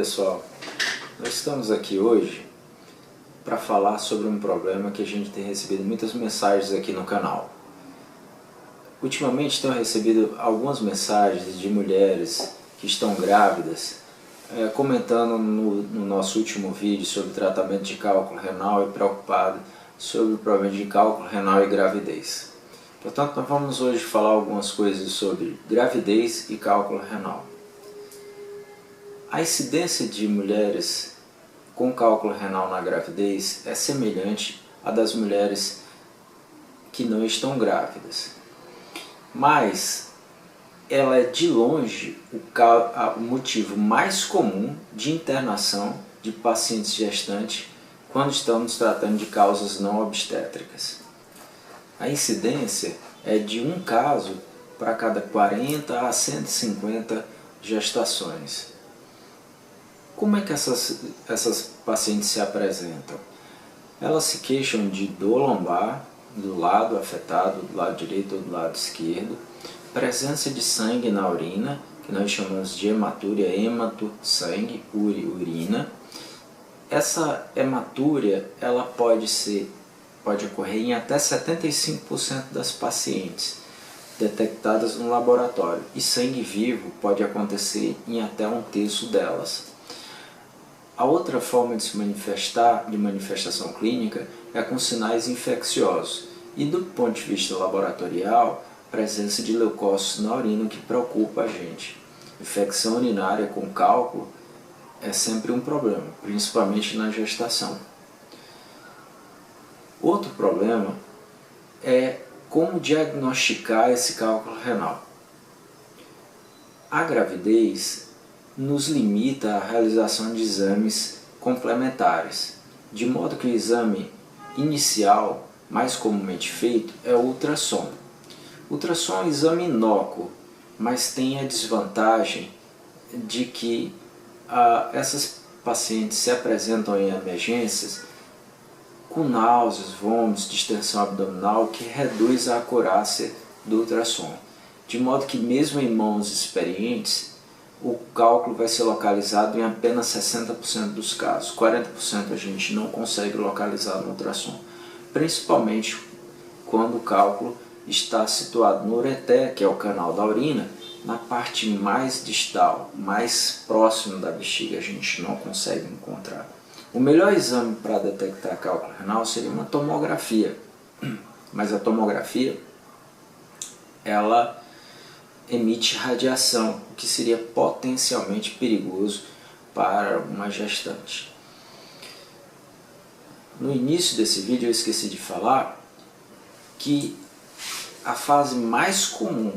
pessoal, nós estamos aqui hoje para falar sobre um problema que a gente tem recebido muitas mensagens aqui no canal. Ultimamente tenho recebido algumas mensagens de mulheres que estão grávidas comentando no nosso último vídeo sobre tratamento de cálculo renal e preocupado sobre o problema de cálculo renal e gravidez. Portanto, nós vamos hoje falar algumas coisas sobre gravidez e cálculo renal. A incidência de mulheres com cálculo renal na gravidez é semelhante à das mulheres que não estão grávidas, mas ela é de longe o motivo mais comum de internação de pacientes gestantes quando estamos tratando de causas não obstétricas. A incidência é de um caso para cada 40 a 150 gestações. Como é que essas pacientes se apresentam? Elas se queixam de dor lombar do lado afetado, do lado direito ou do lado esquerdo, presença de sangue na urina, que nós chamamos de hematúria, hemato, sangue, urina. Essa hematúria ela pode ocorrer em até 75% das pacientes detectadas no laboratório, e sangue vivo pode acontecer em até 1/3 delas. A outra forma de se manifestar, de manifestação clínica, é com sinais infecciosos. E do ponto de vista laboratorial, presença de leucócitos na urina, que preocupa a gente. Infecção urinária com cálculo é sempre um problema, principalmente na gestação. Outro problema é como diagnosticar esse cálculo renal. A gravidez nos limita à realização de exames complementares, de modo que o exame inicial, mais comumente feito, é o ultrassom. O ultrassom é um exame inócuo, mas tem a desvantagem de que essas pacientes se apresentam em emergências com náuseas, vômitos, distensão abdominal, que reduz a acurácia do ultrassom. De modo que mesmo em mãos experientes, o cálculo vai ser localizado em apenas 60% dos casos. 40% a gente não consegue localizar no ultrassom, principalmente quando o cálculo está situado no ureter, que é o canal da urina, na parte mais distal, mais próximo da bexiga, a gente não consegue encontrar. O melhor exame para detectar cálculo renal seria uma tomografia, mas a tomografia ela emite radiação, o que seria potencialmente perigoso para uma gestante. No início desse vídeo eu esqueci de falar que a fase mais comum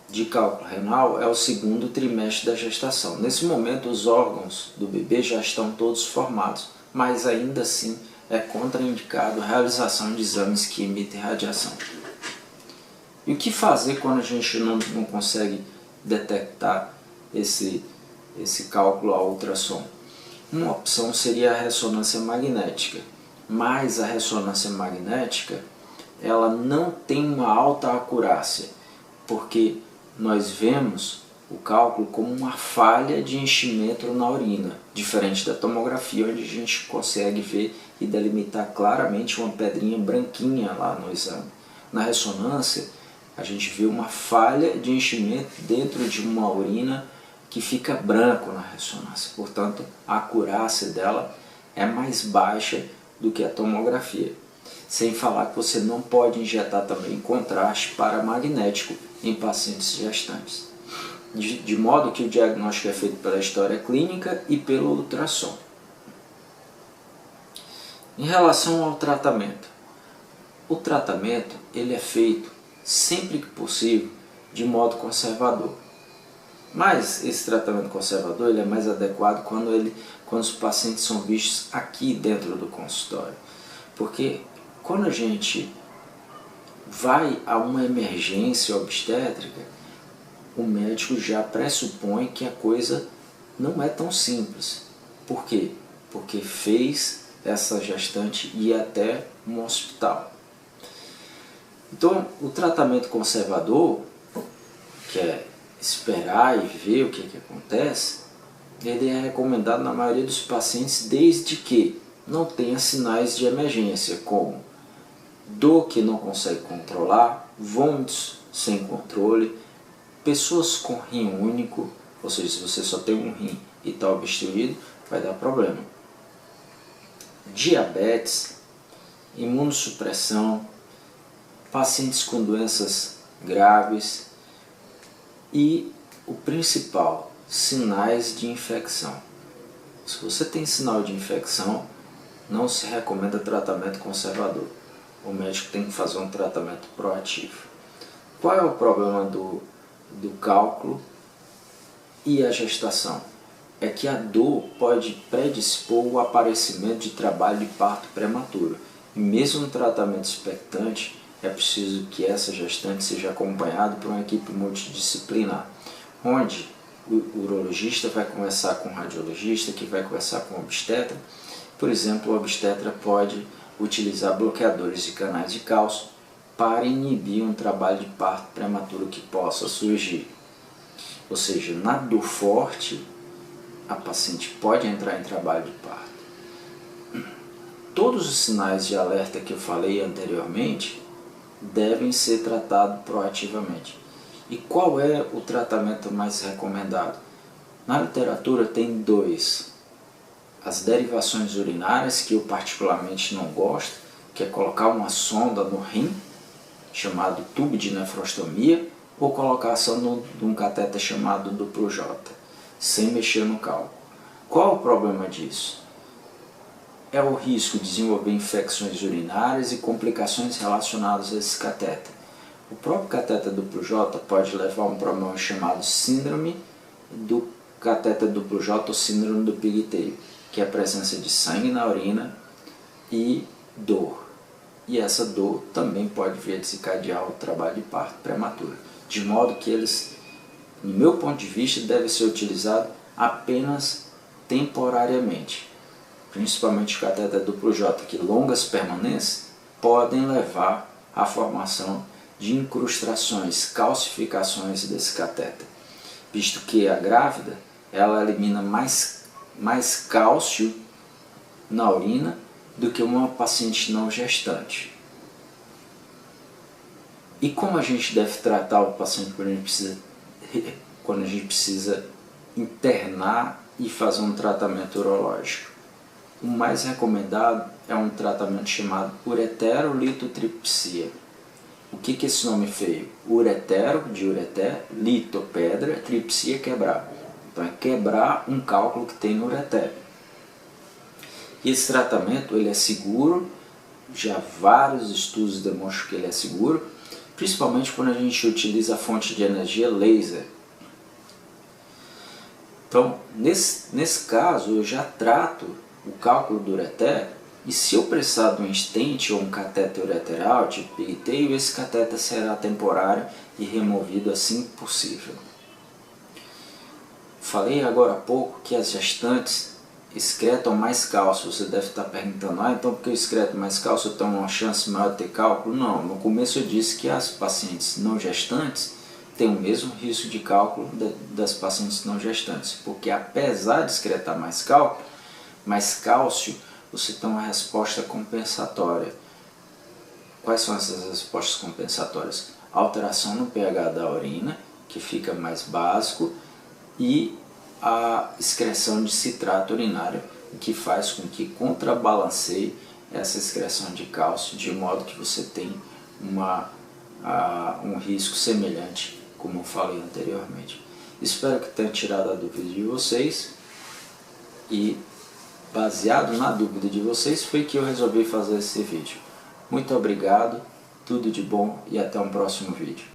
de cálculo renal é o segundo trimestre da gestação. Nesse momento os órgãos do bebê já estão todos formados, mas ainda assim é contraindicado a realização de exames que emitem radiação. E o que fazer quando a gente não consegue detectar esse cálculo ao ultrassom? Uma opção seria a ressonância magnética, mas a ressonância magnética ela não tem uma alta acurácia, porque nós vemos o cálculo como uma falha de enchimento na urina, diferente da tomografia, onde a gente consegue ver e delimitar claramente uma pedrinha branquinha lá no exame. Na ressonância, a gente vê uma falha de enchimento dentro de uma urina que fica branco na ressonância. Portanto, a acurácia dela é mais baixa do que a tomografia. Sem falar que você não pode injetar também contraste paramagnético em pacientes gestantes. De modo que o diagnóstico é feito pela história clínica e pelo ultrassom. Em relação ao tratamento, o tratamento ele é feito sempre que possível de modo conservador. Mas esse tratamento conservador ele é mais adequado quando os pacientes são vistos aqui dentro do consultório. Porque quando a gente vai a uma emergência obstétrica, o médico já pressupõe que a coisa não é tão simples. Por quê? Porque fez essa gestante ir até um hospital. Então, o tratamento conservador, que é esperar e ver o que acontece, ele é recomendado na maioria dos pacientes desde que não tenha sinais de emergência, como dor que não consegue controlar, vômitos sem controle, pessoas com rim único, ou seja, se você só tem um rim e está obstruído, vai dar problema. Diabetes, imunossupressão, pacientes com doenças graves e o principal, sinais de infecção. Se você tem sinal de infecção, não se recomenda tratamento conservador. O médico tem que fazer um tratamento proativo. Qual é o problema do cálculo e a gestação? É que a dor pode predispor o aparecimento de trabalho de parto prematuro. E mesmo no tratamento expectante, é preciso que essa gestante seja acompanhada por uma equipe multidisciplinar, onde o urologista vai conversar com o radiologista, que vai conversar com o obstetra. Por exemplo, o obstetra pode utilizar bloqueadores de canais de cálcio para inibir um trabalho de parto prematuro que possa surgir. Ou seja, na dor forte, a paciente pode entrar em trabalho de parto. Todos os sinais de alerta que eu falei anteriormente devem ser tratados proativamente. E qual é o tratamento mais recomendado? Na literatura tem dois. As derivações urinárias, que eu particularmente não gosto, que é colocar uma sonda no rim, chamado tubo de nefrostomia, ou colocação de um catéter chamado duplo J, sem mexer no cálculo. Qual o problema disso? É o risco de desenvolver infecções urinárias e complicações relacionadas a esse catéter. O próprio catéter duplo J pode levar a um problema chamado síndrome do catéter duplo J ou síndrome do pigtail, que é a presença de sangue na urina e dor. E essa dor também pode vir a desencadear o trabalho de parto prematuro. De modo que eles, no meu ponto de vista, devem ser utilizados apenas temporariamente. Principalmente o catéter duplo J, que longas permanências podem levar à formação de incrustações, calcificações desse catéter, visto que a grávida ela elimina mais cálcio na urina do que uma paciente não gestante. E como a gente deve tratar o paciente quando a gente precisa internar e fazer um tratamento urológico? O mais recomendado é um tratamento chamado ureterolitotripsia. O que é esse nome feio? Uretero, de ureter, lito, pedra, tripsia, quebrar. Então é quebrar um cálculo que tem no ureter. E esse tratamento ele é seguro, já vários estudos demonstram que ele é seguro, principalmente quando a gente utiliza a fonte de energia laser. Então, nesse caso, eu já trato o cálculo do ureter, e se eu precisar de um stent ou um catéter ureteral, tipo pigtail, esse catéter será temporário e removido assim que possível. Falei agora há pouco que as gestantes excretam mais cálcio. Você deve estar perguntando, então porque eu excreto mais cálcio eu tenho uma chance maior de ter cálculo? Não, no começo eu disse que as pacientes não gestantes têm o mesmo risco de cálculo das pacientes não gestantes, porque apesar de excretar mais cálcio, você tem uma resposta compensatória. Quais são essas respostas compensatórias? Alteração no pH da urina, que fica mais básico, e a excreção de citrato urinário, que faz com que contrabalanceie essa excreção de cálcio, de modo que você tem um risco semelhante, como eu falei anteriormente. Espero que tenha tirado a dúvida de vocês, e baseado na dúvida de vocês foi que eu resolvi fazer esse vídeo. Muito obrigado, tudo de bom e até um próximo vídeo.